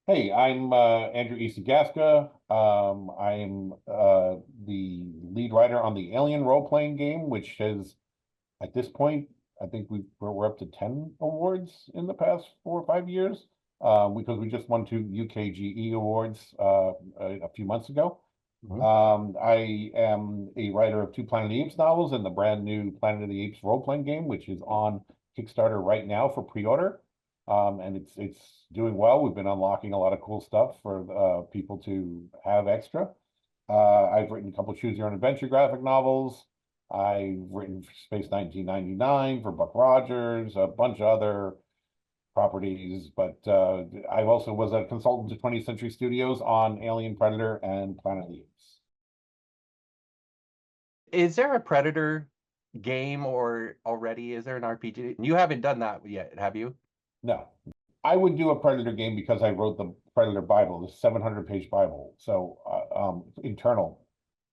Hey, I'm Andrew Easton Gaska. I'm the lead writer on the Alien role-playing game, which has, at this point, I think we're up to 10 awards in the past 4 or 5 years, because we just won 2 UKGE awards a few months ago. Mhm. I am a writer of 2 Planet of the Apes novels and the brand new Planet of the Apes role-playing game, which is on Kickstarter right now for pre-order. And it's doing well. We've been unlocking a lot of cool stuff for people to have extra. I've written a couple Choose Your Own Adventure graphic novels. I've written for Space 1999 for Buck Rogers, a bunch of other properties, but I also was a consultant to 20th Century Studios on Alien, Predator, and Planet of the Apes. Is there a Predator game or already is there an RPG? You haven't done that yet, have you? No, I would do a Predator game because I wrote the Predator Bible, the 700-page Bible, so internal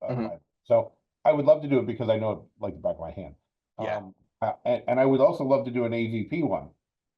Hmm. Bible. So I would love to do it because I know it like the back of my hand. Yeah, And I would also love to do an AVP one,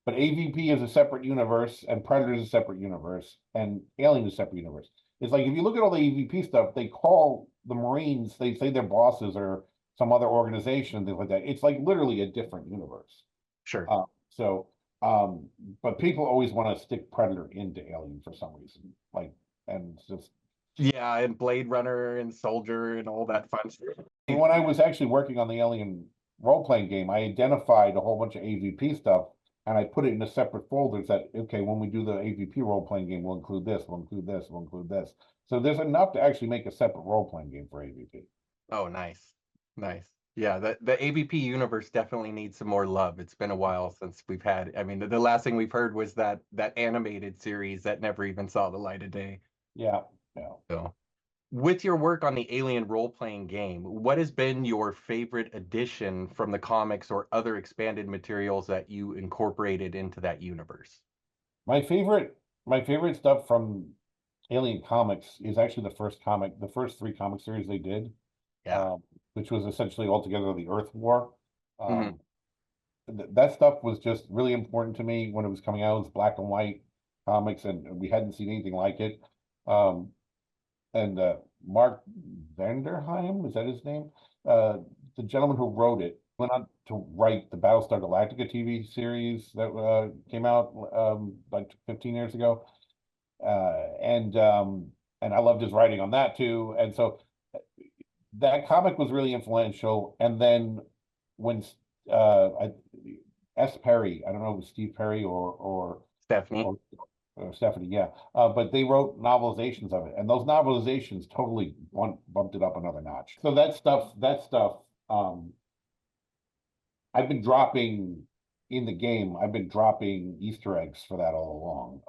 but AVP is a separate universe, and Predator is a separate universe, and Alien is a separate universe. It's like if you look at all the AVP stuff, they call the Marines, they say their bosses or some other organization and things like that. It's like literally a different universe. sure. So, um, but people always want to stick Predator into Alien for some reason, like, and it's just Yeah, and Blade Runner and Soldier and all that fun stuff. when I was actually working on the Alien role-playing game, I identified a whole bunch of AVP stuff and I put it in a separate folders that, okay, when we do the AVP role-playing game, we'll include this, we'll include this, we'll include this. So there's enough to actually make a separate role-playing game for AVP. Oh, nice. Nice. Yeah, the AVP universe definitely needs some more love. It's been a while since we've had, I mean, the last thing we've heard was that animated series that never even saw the light of day. Yeah, yeah. So, with your work on the Alien role-playing game, what has been your favorite addition from the comics or other expanded materials that you incorporated into that universe? My favorite, my favorite stuff from Alien Comics is actually the first 3 comic series they did, Yeah. um, which was essentially altogether the Earth War. Hmm. Um, that stuff was just really important to me when it was coming out. It was black and white comics, and we hadn't seen anything like it. Um, and Mark Vanderheim, is that his name? The gentleman who wrote it went on to write the Battlestar Galactica TV series that came out like 15 years ago. And I loved his writing on that too. And so that comic was really influential. And then when I, S. Perry, I don't know if it was Steve Perry Stephanie. or Stephanie, yeah, but they wrote novelizations of it, and those novelizations totally bumped it up another notch. So that stuff, um, I've been dropping in the game. I've been dropping Easter eggs for that all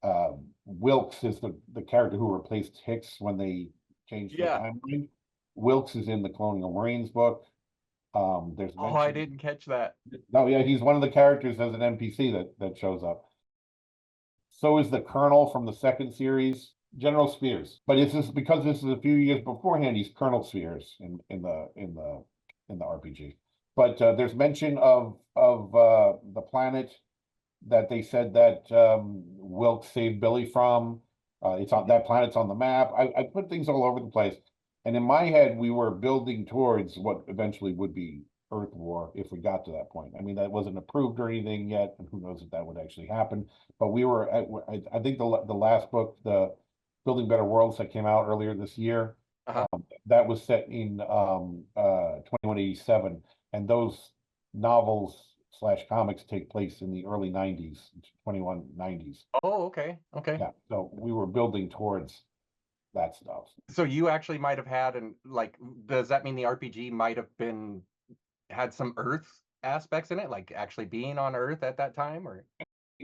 along. Wilkes is the character who replaced Hicks when they changed the Yeah. timeline. Wilkes is in the Colonial Marines book. There's Oh, I mention. didn't catch that. No, yeah, he's one of the characters as an NPC that shows up. So is the Colonel from the second series, General Spears. But it's just because this is a few years beforehand, he's Colonel Spears in the RPG. But there's mention of the planet that they said that Wilkes saved Billy from. It's on that planet's on the map. I put things all over the place, and in my head, we were building towards what eventually would be Earth War if we got to that point. I mean, that wasn't approved or anything yet, and who knows if that would actually happen. But we were, I think the last book, the Building Better Worlds that came out earlier this year, Uh-huh. that was set in 2187, and those novels slash comics take place in the early 90s, 2190s. Oh, okay. Okay. Yeah, so we were building towards that stuff. So you actually might have had and like does that mean the RPG might have been had some Earth aspects in it, like actually being on Earth at that time or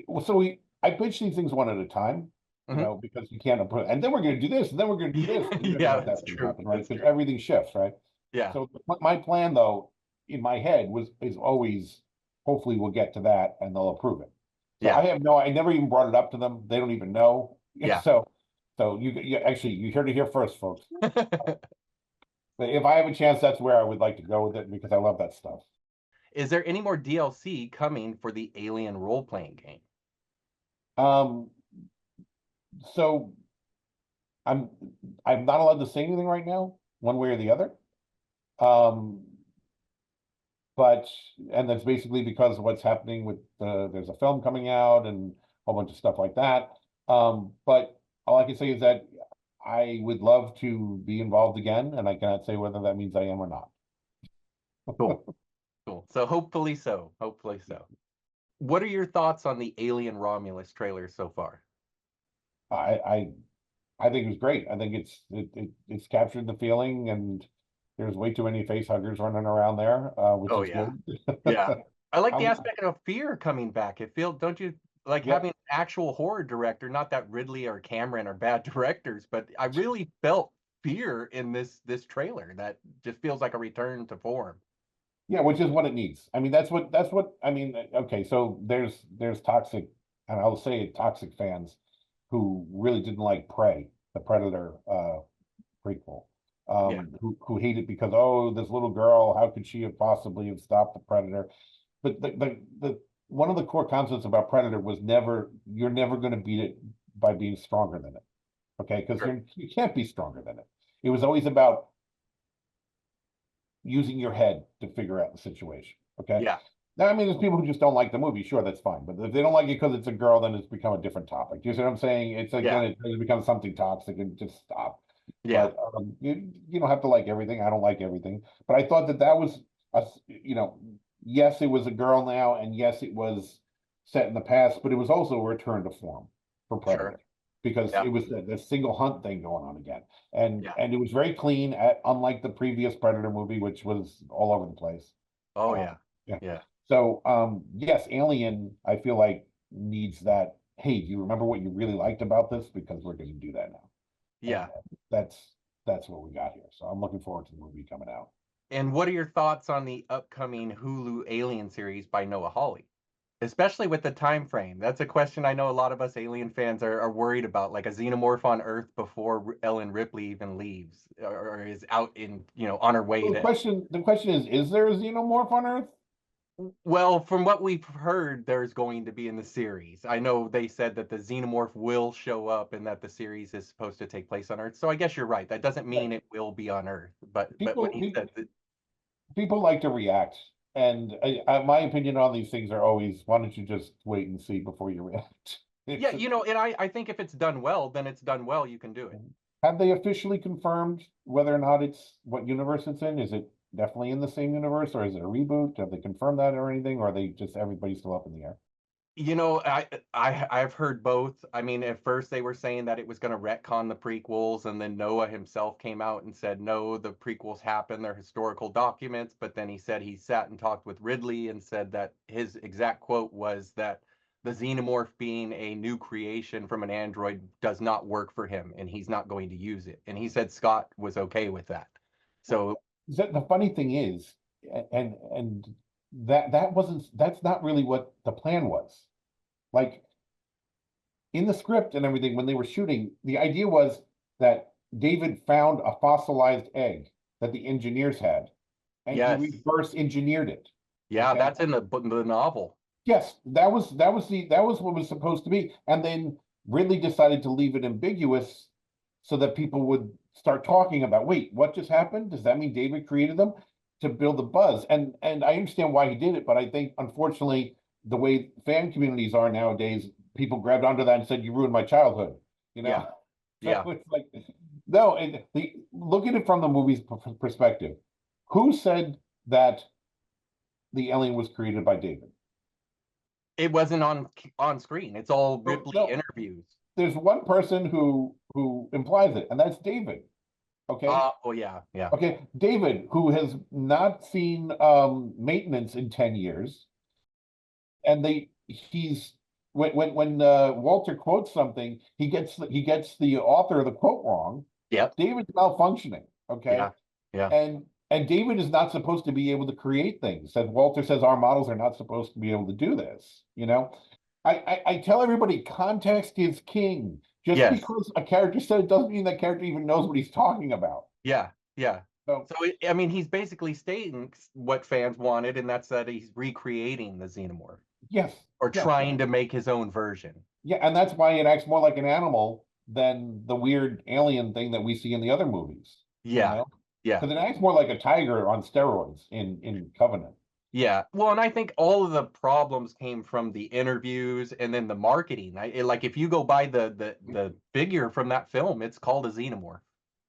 Well, so I pitch these things one at a time, Mhm. because you can't put, and then we're going to do this, and then we're going to do this. You never Yeah, know if that's that's going to true. happen, right? That's Because true. everything shifts, right? Yeah. So my plan, though, in my head is always, hopefully, we'll get to that and they'll approve it. So Yeah. I never even brought it up to them. They don't even know. Yeah. So you actually you heard it here first, folks. But if I have a chance, that's where I would like to go with it because I love that stuff. Is there any more DLC coming for the Alien role-playing game? Um, So I'm I'm not allowed to say anything right now, one way or the other. Um, but and that's basically because of what's happening with there's a film coming out and a whole bunch of stuff like that. But all I can say is that I would love to be involved again, and I cannot say whether that means I am or not. Cool. Cool. So hopefully so. Hopefully so. What are your thoughts on the Alien Romulus trailer so far? I I I think it was great. I think it's captured the feeling, and there's way too many face huggers running around there, which Oh is yeah. good. Yeah. I like the I'm, aspect of fear coming back. It feels, don't you like yeah, having an actual horror director, not that Ridley or Cameron are bad directors, but I really felt fear in this trailer that just feels like a return to form. yeah, which is what it needs. I mean, that's what I mean. Okay, so there's toxic, and I'll say it, toxic fans who really didn't like Prey, the Predator prequel, Yeah, who hate it because, oh, this little girl, how could she have possibly have stopped the Predator? But the one of the core concepts about Predator was you're never going to beat it by being stronger than it. Okay, because sure. you can't be stronger than it. It was always about using your head to figure out the situation. Okay. Yeah, Now, I mean, there's people who just don't like the movie. Sure, that's fine. But if they don't like it because it's a girl, then it's become a different topic. You see what I'm saying? It's like yeah, then it becomes something toxic and just stop. yeah, But you don't have to like everything. I don't like everything. But I thought that was yes, it was a girl now, and yes, it was set in the past, but it was also a return to form for sure. Predator because Yeah, it was the single hunt thing going on again, yeah. and it was very clean, unlike the previous Predator movie, which was all over the place. Oh Um, yeah, yeah. yeah, So yes, Alien, I feel like needs that. Hey, do you remember what you really liked about this? Because we're going to do that now, and yeah. that's what we got here. So I'm looking forward to the movie coming out. And what are your thoughts on the upcoming Hulu Alien series by Noah Hawley? Especially with the time frame. That's a question I know a lot of us Alien fans are worried about, like a xenomorph on Earth before Ellen Ripley even leaves or is out in, on her way Well, to. the question is there a xenomorph on Earth? Well, from what we've heard, there's going to be in the series. I know they said that the xenomorph will show up and that the series is supposed to take place on Earth. So I guess you're right. That doesn't Right. mean it will be on Earth. But when People, he people, said that, people like to react, and my opinion on these things are always, why don't you just wait and see before you react? yeah, It's and I think if it's done well, then it's done well. You can do it. Have they officially confirmed whether or not it's what universe it's in? Is it definitely in the same universe, or is it a reboot? Have they confirmed that or anything, or are they just everybody's still up in the air? I've heard both. I mean, at first they were saying that it was going to retcon the prequels, and then Noah himself came out and said, no, the prequels happened, they're historical documents. But then he said he sat and talked with Ridley and said that his exact quote was that the xenomorph being a new creation from an android does not work for him, and he's not going to use it. And he said Scott was okay with that. So The funny thing is, and that's not really what the plan was. Like in the script and everything, when they were shooting, the idea was that David found a fossilized egg that the engineers had, and he yes, reverse engineered it. yeah, Okay. that's in the novel. Yes, that was what was supposed to be. And then Ridley decided to leave it ambiguous so that people would start talking about, wait, what just happened? Does that mean David created them to build the buzz? And I understand why he did it, but I think unfortunately the way fan communities are nowadays, people grabbed onto that and said, you ruined my childhood, you Yeah, know? So yeah. it's like, no, look at it from the movie's perspective. Who said that the alien was created by David? It wasn't on screen. It's all No, Ripley no, interviews. there's one person who implies it, and that's David. Okay, Oh yeah, yeah, okay, David, who has not seen maintenance in 10 years, and he's when Walter quotes something, he gets the author of the quote wrong. yep, David's malfunctioning. Okay, yeah, yeah, and David is not supposed to be able to create things. That Walter says our models are not supposed to be able to do this. I tell everybody context is king. Just yes, because a character said it doesn't mean that character even knows what he's talking about. yeah, yeah. So So I mean, he's basically stating what fans wanted, and that's that he's recreating the xenomorph yes, or yes, trying to make his own version. yeah, and that's why it acts more like an animal than the weird alien thing that we see in the other movies, you Yeah. know? Yeah. Because it acts more like a tiger on steroids in Covenant. Yeah. Well, and I think all of the problems came from the interviews and then the marketing. Like if you go by the figure from that film, it's called a xenomorph.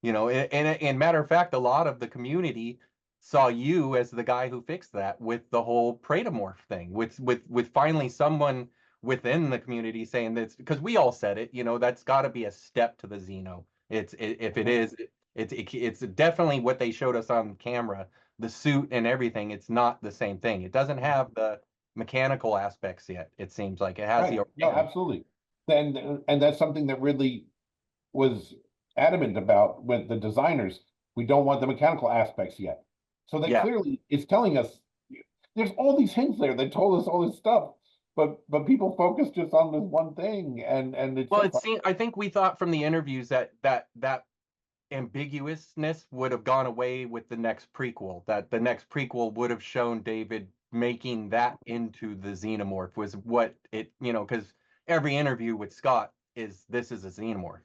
And matter of fact, a lot of the community saw you as the guy who fixed that with the whole predomorph thing, with finally someone within the community saying that, because we all said it, that's got to be a step to the xeno. If it is, it's definitely what they showed us on camera, the suit and everything. It's not the same thing. It doesn't have the mechanical aspects yet. It seems like it has Right. the No, organic. absolutely. And that's something that Ridley was adamant about with the designers. We don't want the mechanical aspects yet. So that Yeah. clearly is telling us there's all these hints there that told us all this stuff, but people focus just on this one thing, and it's Well, so it seemed, I think we thought from the interviews that ambiguousness would have gone away with the next prequel, that the next prequel would have shown David making that into the xenomorph, was what it, because every interview with Scott is, this is a xenomorph,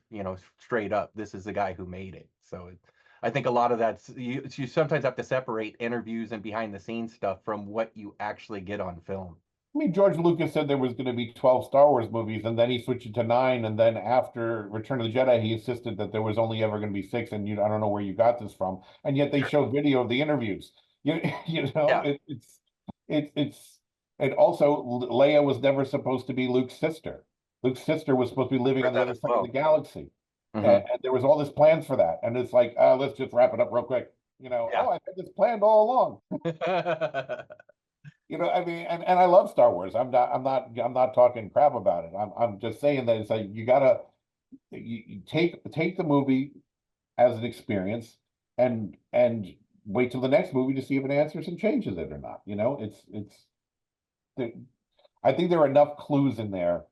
straight up, this is the guy who made it. So I think a lot of that's, you sometimes have to separate interviews and behind the scenes stuff from what you actually get on film. I mean, George Lucas said there was going to be 12 Star Wars movies, and then he switched it to nine. And then after Return of the Jedi, he insisted that there was only ever going to be six. And I don't know where you got this from. And yet they showed video of the interviews. You, Yeah, it's, and also Leia was never supposed to be Luke's sister. Luke's sister was supposed to be living heard on the that other as side of the well. galaxy. Hmm. And there was all this plans for that. And it's like, let's just wrap it up real quick. Yeah. Oh, I had this planned all along. I mean, and I love Star Wars. I'm not talking crap about it. I'm just saying that it's like you take the movie as an experience and wait till the next movie to see if it answers and changes it or not. It's I think there are enough clues in there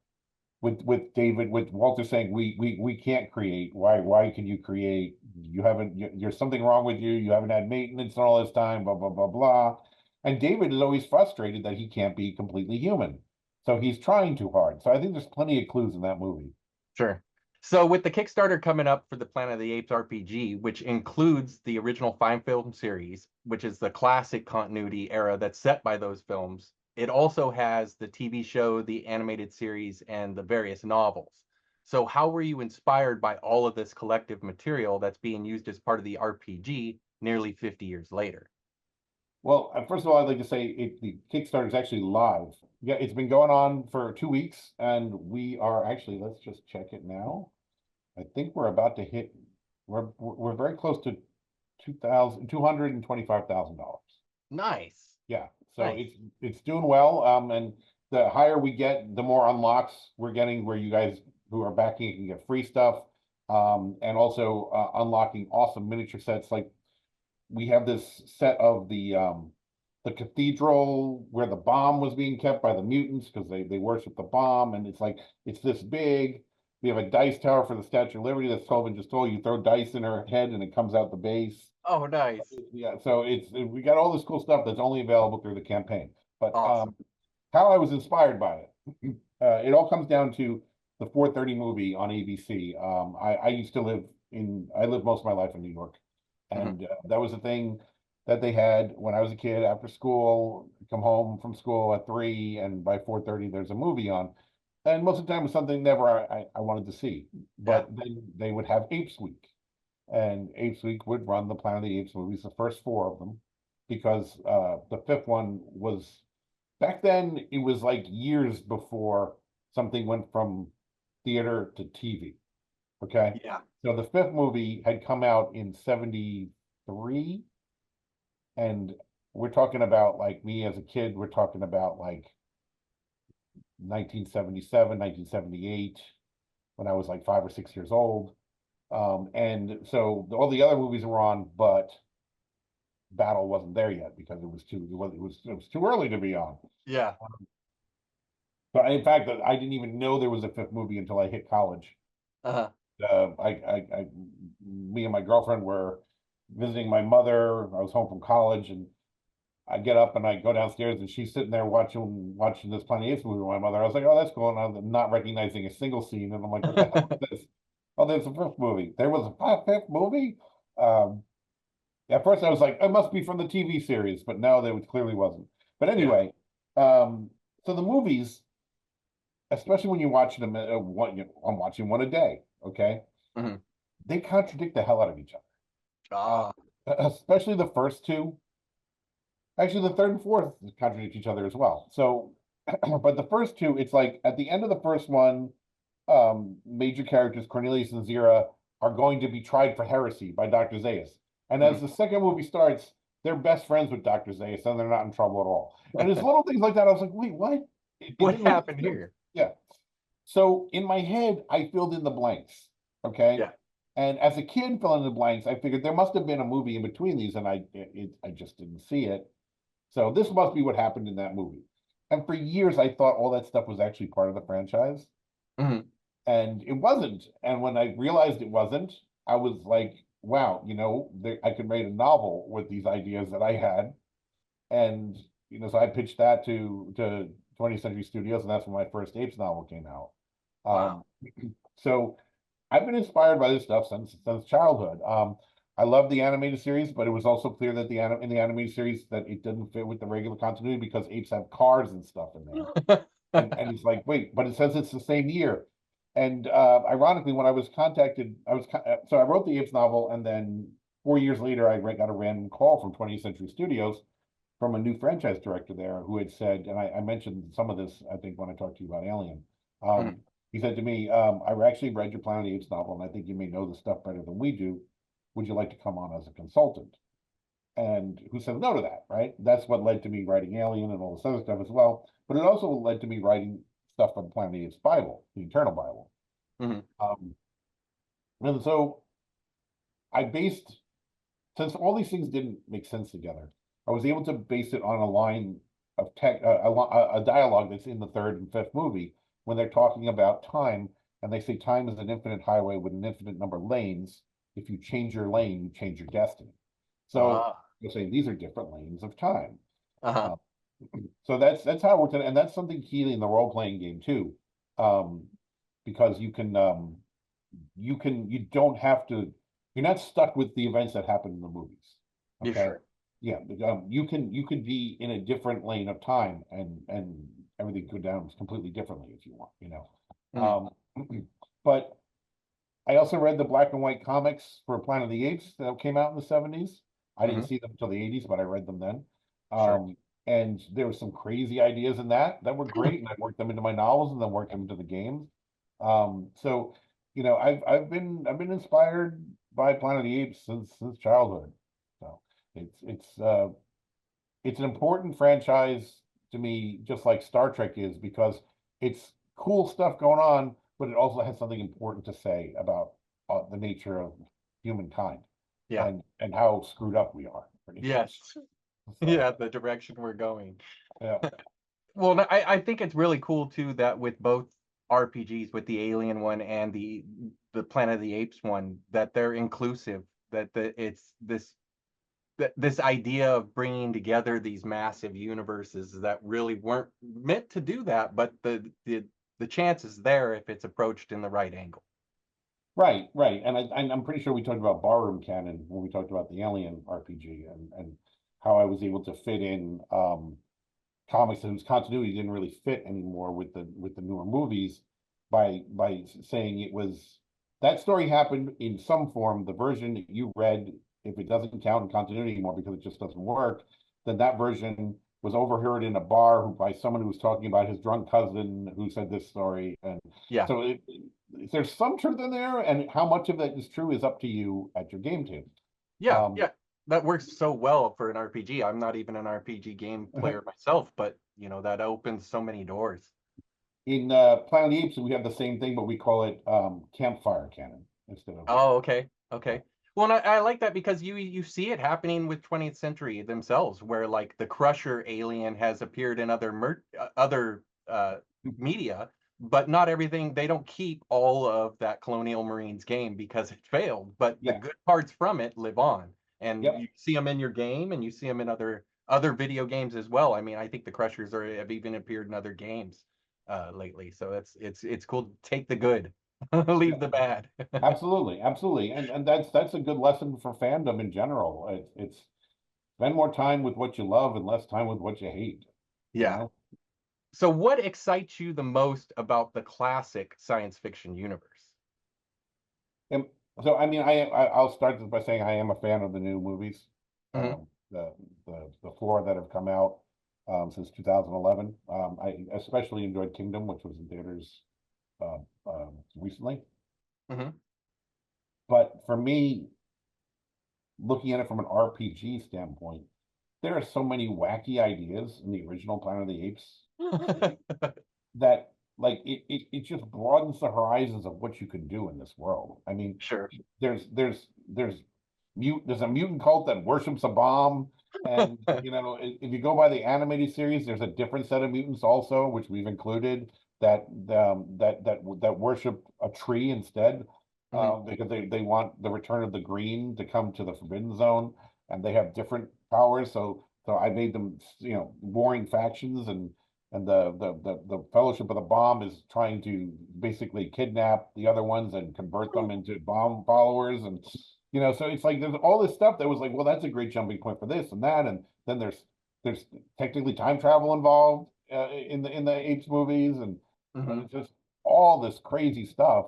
with David, with Walter saying we can't create. Why can you create? You haven't. There's something wrong with you. You haven't had maintenance in all this time. Blah blah blah blah. And David is always frustrated that he can't be completely human. So he's trying too hard. So I think there's plenty of clues in that movie. Sure. So with the Kickstarter coming up for the Planet of the Apes RPG, which includes the original 5 film series, which is the classic continuity era that's set by those films, it also has the TV show, the animated series, and the various novels. So how were you inspired by all of this collective material that's being used as part of the RPG nearly 50 years later? Well, first of all, I'd like to say the Kickstarter is actually live. Yeah, it's been going on for 2 weeks, and we are actually, let's just check it now. I think we're about to hit, we're very close to $225,000. Nice. Yeah, so Nice. it's doing well. And the higher we get, the more unlocks we're getting, where you guys who are backing it can get free stuff. And also unlocking awesome miniature sets. Like we have this set of the cathedral where the bomb was being kept by the mutants because they worship the bomb, and it's like it's this big. We have a dice tower for the Statue of Liberty that Sullivan just told you. Throw dice in her head and it comes out the base. Oh, nice. Yeah, so we got all this cool stuff that's only available through the campaign. But Awesome. how I was inspired by it, it all comes down to the 4:30 movie on ABC. I used to I lived most of my life in New York, Hmm. and that was the thing that they had when I was a kid after school. Come home from school at 3, and by 4:30 there's a movie on. And most of the time it was something never I wanted to see. Yeah. But then they would have Apes Week, and Apes Week would run the Planet of the Apes movies, the first 4 of them, because the fifth one was back then. It was like years before something went from theater to TV. Okay, Yeah. so the fifth movie had come out in '73, and we're talking about like me as a kid. We're talking about like 1977, 1978, when I was like 5 or 6 years old. And so all the other movies were on, but Battle wasn't there yet because it was too early to be on. Yeah. So in fact, I didn't even know there was a fifth movie until I hit college. Uh-huh. Me and my girlfriend were visiting my mother. I was home from college, and I get up and I go downstairs, and she's sitting there watching this Planet of the Apes movie with my mother. I was like, "Oh, that's cool," and I'm not recognizing a single scene, and I'm like, "What the hell is this?" Oh, there's a fifth movie. There was a fifth movie. Um, at first I was like, it must be from the TV series, but no, there clearly wasn't. But Yeah. anyway, um, so the movies, especially when you watch them, I'm watching one a day. Okay, Hmm. they contradict the hell out of each other. Ah, Especially the first two. Actually, the third and fourth contradict each other as well. So, but the first two, it's like at the end of the first one, major characters Cornelius and Zira are going to be tried for heresy by Dr. Zaius. And as mhm. the second movie starts, they're best friends with Dr. Zaius and they're not in trouble at all. And there's little things like that. I was like, wait, what? It What didn't make happened sense. here? Yeah. So in my head, I filled in the blanks. Okay. Yeah. And as a kid filling in the blanks, I figured there must have been a movie in between these, and I just didn't see it. So this must be what happened in that movie. And for years, I thought all that stuff was actually part of the franchise, Hmm. and it wasn't. And when I realized it wasn't, I was like, wow, I could write a novel with these ideas that I had. And so I pitched that to 20th Century Studios, and that's when my first Apes novel came out. Wow. Um, so I've been inspired by this stuff since childhood. I love the animated series, but it was also clear that in the animated series that it didn't fit with the regular continuity because apes have cars and stuff in there. And it's like, wait, but it says it's the same year. And ironically, when I was contacted, so I wrote the Apes novel, and then 4 years later, got a random call from 20th Century Studios from a new franchise director there who had said, and I mentioned some of this, I think, when I talked to you about Alien. Um, Mhm. he said to me, I actually read your Planet of the Apes novel, and I think you may know the stuff better than we do. Would you like to come on as a consultant? And who said no to that, right? That's what led to me writing Alien and all this other stuff as well. But it also led to me writing stuff for the Planet of the Apes Bible, the Eternal Bible. Mhm. Um, and so I based, since all these things didn't make sense together, I was able to base it on a line of a dialogue that's in the third and fifth movie when they're talking about time, and they say time is an infinite highway with an infinite number of lanes. If you change your lane, you change your destiny. So Ah. you're saying these are different lanes of time. Uh-huh. Uh, so that's how it works, and that's something key in the role playing game too, um, because you don't have to, you're not stuck with the events that happen in the movies. Yeah, Okay. sure. Yeah. You could be in a different lane of time, and everything could go down completely differently if you want. Mhm. But I also read the black and white comics for Planet of the Apes that came out in the 70s. I didn't Mhm. see them until the 80s, but I read them then. Sure. And there were some crazy ideas in that were great, and I worked them into my novels and then worked them into the games. So I've been inspired by Planet of the Apes since childhood. So it's an important franchise to me, just like Star Trek is, because it's cool stuff going on, but it also has something important to say about the nature of humankind Yeah. and how screwed up we are, pretty much. Yes. So Yeah, the direction we're going. yeah, Well, no, I think it's really cool too that with both RPGs, with the Alien one and the Planet of the Apes one, that they're inclusive. It's this idea of bringing together these massive universes that really weren't meant to do that, but the chance is there if it's approached in the right angle. right. And I'm pretty sure we talked about barroom canon when we talked about the Alien RPG and how I was able to fit in comics whose continuity didn't really fit anymore with the newer movies by saying it was that story happened in some form. The version that you read, if it doesn't count in continuity anymore because it just doesn't work, then that version was overheard in a bar by someone who was talking about his drunk cousin who said this story. And Yeah. so there's some truth in there, and how much of that is true is up to you at your game table. Yeah, Um, yeah. That works so well for an RPG. I'm not even an RPG game player myself, but that opens so many doors. In Planet of the Apes, we have the same thing, but we call it campfire cannon instead of. Oh, okay. Yeah, Okay. Well, and I like that because you see it happening with 20th century themselves, where like the Crusher alien has appeared in other media, but not everything. They don't keep all of that Colonial Marines game because it failed, but the yeah, good parts from it live on, and yep. you see them in your game, and you see them in other video games as well. I mean, I think the Crushers have even appeared in other games lately, so it's cool to take the good. Leave the bad. Absolutely, absolutely. And that's a good lesson for fandom in general. It's spend more time with what you love and less time with what you hate, you Yeah. know? So what excites you the most about the classic science fiction universe? And so, I mean, I'll start this by saying I am a fan of the new movies, Hmm. the the four that have come out since 2011. I especially enjoyed Kingdom, which was in theaters recently. Hmm. But for me, looking at it from an RPG standpoint, there are so many wacky ideas in the original Planet of the Apes that like it just broadens the horizons of what you can do in this world. I mean, Sure. there's there's a mutant cult that worships a bomb, and you know, if you go by the animated series, there's a different set of mutants also, which we've included that worship a tree instead, Hmm. because they want the return of the green to come to the Forbidden Zone, and they have different powers. So I made them, you know, warring factions, and the Fellowship of the Bomb is trying to basically kidnap the other ones and convert them into bomb followers, and you know, so it's like there's all this stuff that was like, well, that's a great jumping point for this and that, and then there's technically time travel involved in the Apes movies, and Hmm. it's just all this crazy stuff.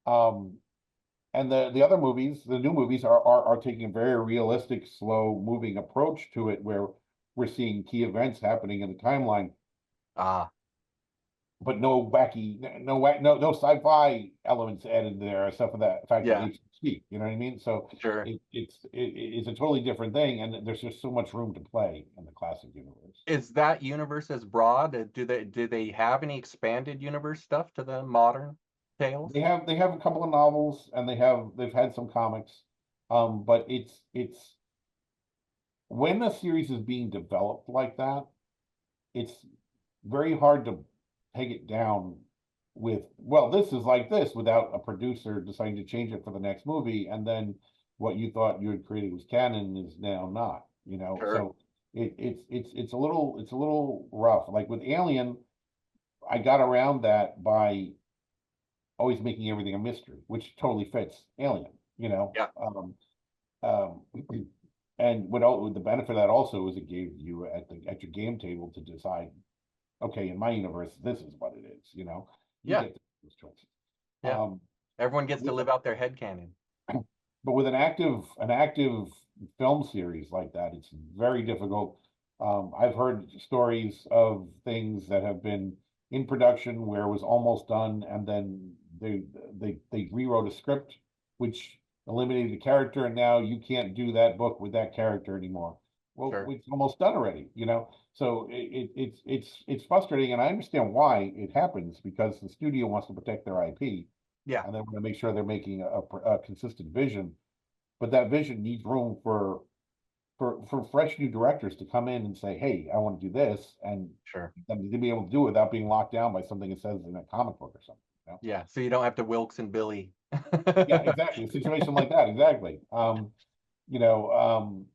Um, and the other movies, the new movies, are taking a very realistic, slow moving approach to it, where we're seeing key events happening in the timeline, Ah, but no wacky, no sci-fi elements added there, except for that fact that yeah, apes speak. You know what I mean? So sure. it's a totally different thing, and there's just so much room to play in the classic universe. Is that universe as broad? Do they have any expanded universe stuff to the modern tales? They have a couple of novels, and they've had some comics, but it's when a series is being developed like that, it's very hard to take it down with, well, this is like this, without a producer deciding to change it for the next movie, and then what you thought you had created was canon is now not, you know. Sure. So it's a little rough. Like with Alien, I got around that by always making everything a mystery, which totally fits Alien, you know. Yeah. Um, and what the benefit of that also is it gave you at your game table to decide, okay, in my universe, this is what it is. You know, you Yeah. get those choices. Yeah. Um, Everyone gets to with live out their headcanon. but with an active film series like that, it's very difficult. I've heard stories of things that have been in production where it was almost done, and then they rewrote a script, which eliminated the character, and now you can't do that book with that character anymore. Well, Sure. it's almost done already, you know. So it's frustrating, and I understand why it happens, because the studio wants to protect their IP, Yeah. and they want to make sure they're making a consistent vision. But that vision needs room for fresh new directors to come in and say, "Hey, I want to do this," and Sure. then to be able to do it without being locked down by something it says in a comic book or something. You know? Yeah. So you don't have to Wilkes and Billy. Yeah, exactly. A situation like that, exactly. You know,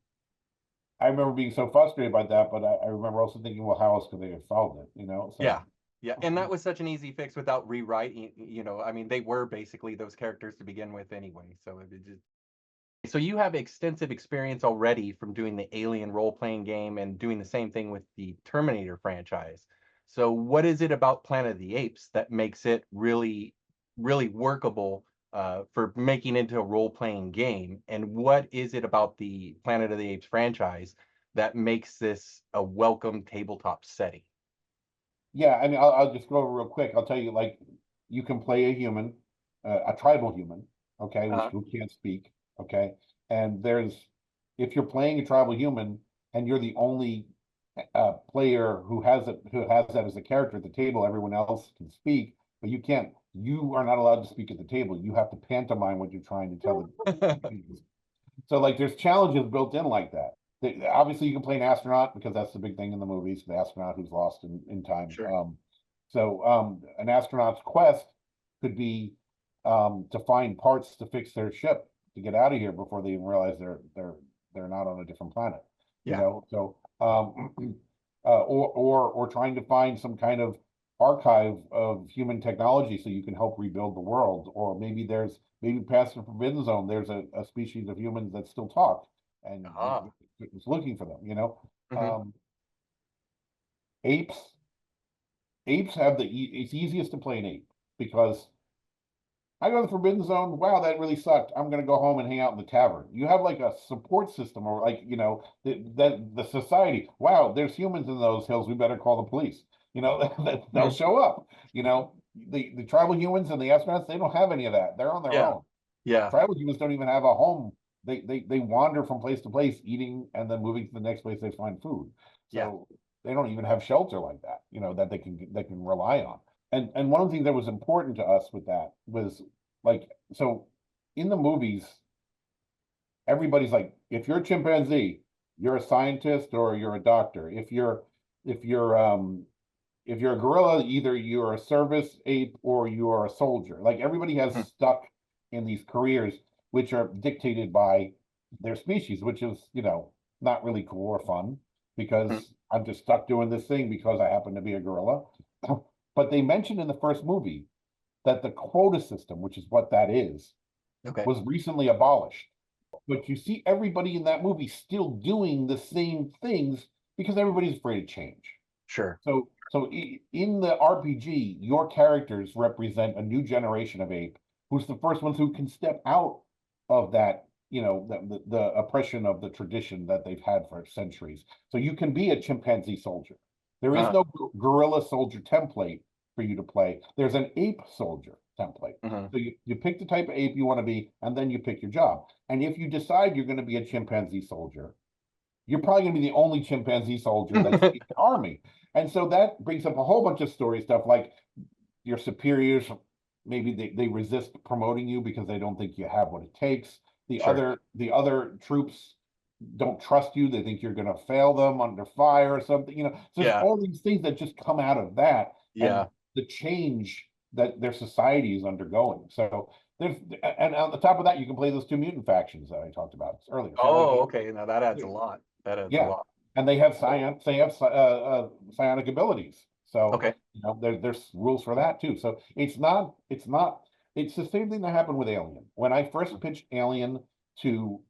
I remember being so frustrated by that, but I remember also thinking, well, how else could they have solved it? You know, Yeah. so Yeah. And that was such an easy fix without rewriting, I mean, they were basically those characters to begin with anyway. So it just so you have extensive experience already from doing the Alien role-playing game and doing the same thing with the Terminator franchise. So what is it about Planet of the Apes that makes it really, really workable for making into a role-playing game? And what is it about the Planet of the Apes franchise that makes this a welcome tabletop setting? yeah. I mean, I'll just go over real quick. I'll tell you, like, you can play a human, a tribal human, okay, which Uh, who can't speak, okay, and if you're playing a tribal human and you're the only player who has that as a character at the table, everyone else can speak, but you are not allowed to speak at the table. You have to pantomime what you're trying to tell the. So like there's challenges built in like that. Obviously, you can play an astronaut because that's the big thing in the movies, the astronaut who's lost in time. Sure. An astronaut's quest could be to find parts to fix their ship to get out of here before they even realize they're not on a different planet. You Yeah. know, so or trying to find some kind of archive of human technology so you can help rebuild the world. Or maybe past the Forbidden Zone, there's a species of humans that still talk, and Ah. it's looking for them, you know. Hmm. Apes, apes have it's easiest to play an ape because I go to the Forbidden Zone. Wow, that really sucked. I'm going to go home and hang out in the tavern. You have like a support system, or like, you know, the society. Wow, there's humans in those hills. We better call the police. You know, they'll show up. You know, the tribal humans and the astronauts, they don't have any of that. They're on their Yeah. own. Yeah. Tribal humans don't even have a home. They wander from place to place, eating and then moving to the next place they find food. Yeah. So they don't even have shelter like that, you know, that they can rely on. And one of the things that was important to us with that was like, so in the movies, everybody's like, if you're a chimpanzee, you're a scientist or you're a doctor. If you're if you're a gorilla, either you're a service ape or you're a soldier. Like everybody has Mhm. stuck in these careers which are dictated by their species, which is, you know, not really cool or fun Mhm. because I'm just stuck doing this thing because I happen to be a gorilla. But they mentioned in the first movie that the quota system, which is what that is, Okay. was recently abolished. But you see everybody in that movie still doing the same things because everybody's afraid of change. Sure. So in the RPG, your characters represent a new generation of ape who's the first ones who can step out of that, you know, the oppression of the tradition that they've had for centuries. So you can be a chimpanzee soldier. There is Uh, no gorilla soldier template for you to play. There's an ape soldier template. mhm. So you pick the type of ape you want to be, and then you pick your job. And if you decide you're going to be a chimpanzee soldier, you're probably going to be the only chimpanzee soldier that's in the army. And so that brings up a whole bunch of story stuff like your superiors, maybe they resist promoting you because they don't think you have what it takes. Sure. The other troops don't trust you. They think you're going to fail them under fire or something. You know, so there's Yeah. all these things that just come out of that and Yeah. the change that their society is undergoing. So there's, and on the top of that, you can play those two mutant factions that I talked about earlier. So like, Oh, okay. Now that adds a lot. That adds a yeah, lot. and they have psionic abilities. So Okay. you know there's rules for that too. So it's the same thing that happened with Alien. When I first pitched Alien to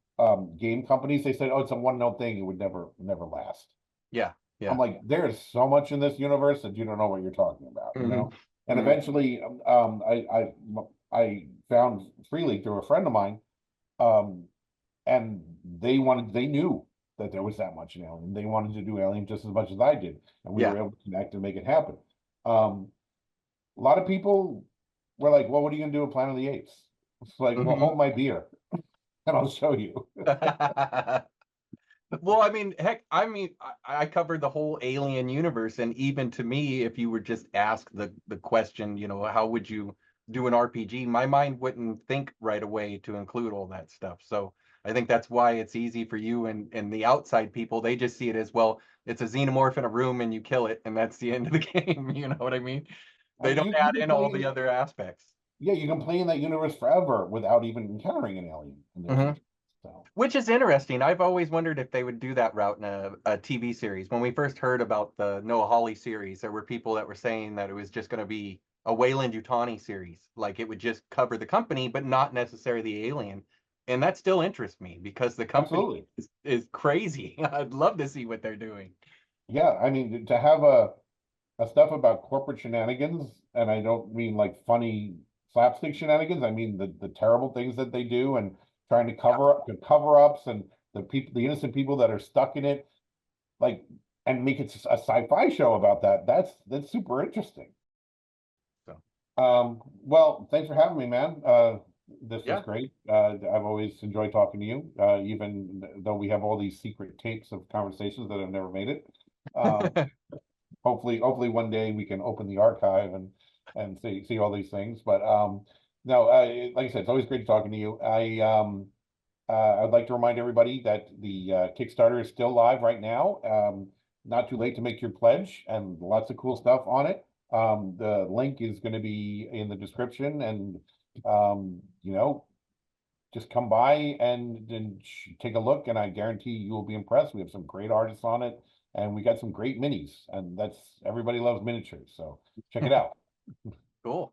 game companies, they said, "Oh, it's a one note thing; it would never last." Yeah. I'm Yeah. like, there's so much in this universe that you don't know what you're talking about, you Hmm. know. And Hmm. eventually, I found Freely through a friend of mine, um, and they knew that there was that much in Alien. They wanted to do Alien just as much as I did, and we Yeah. were able to connect and make it happen. Um, a lot of people were like, "Well, what are you going to do with Planet of the Apes?" It's like, "Well, Hmm. hold my beer, and I'll show you." Well, I mean, heck, I covered the whole alien universe, and even to me, if you were just asked the question, you know, how would you do an RPG? My mind wouldn't think right away to include all that stuff. So I think that's why it's easy for you and the outside people. They just see it as, well, it's a xenomorph in a room and you kill it, and that's the end of the game. You know what I mean? I They mean, don't you add can in all the play, other aspects. yeah, you can play in that universe forever without even encountering an alien in the Hmm. future. So, Which is interesting. I've always wondered if they would do that route in a TV series. When we first heard about the Noah Hawley series, there were people that were saying that it was just going to be a Weyland-Yutani series. Like it would just cover the company, but not necessarily the alien. And that still interests me because the company absolutely, is crazy. I'd love to see what they're doing. yeah. I mean, to have a stuff about corporate shenanigans, and I don't mean like funny slapstick shenanigans. I mean the terrible things that they do and trying to Yeah. cover up the cover ups and the innocent people that are stuck in it, like, and make it a sci-fi show about that. That's super interesting. So, Well, thanks for having me, man. This was yeah. great. I've always enjoyed talking to you, even though we have all these secret tapes of conversations that have never made it. Um, hopefully one day we can open the archive and see all these things. But no, like I said, it's always great talking to you. I'd like to remind everybody that the Kickstarter is still live right now. Not too late to make your pledge, and lots of cool stuff on it. The link is going to be in the description, and you know, just come by and take a look, and I guarantee you will be impressed. We have some great artists on it. And we got some great minis, and everybody loves miniatures, so check it out. Cool.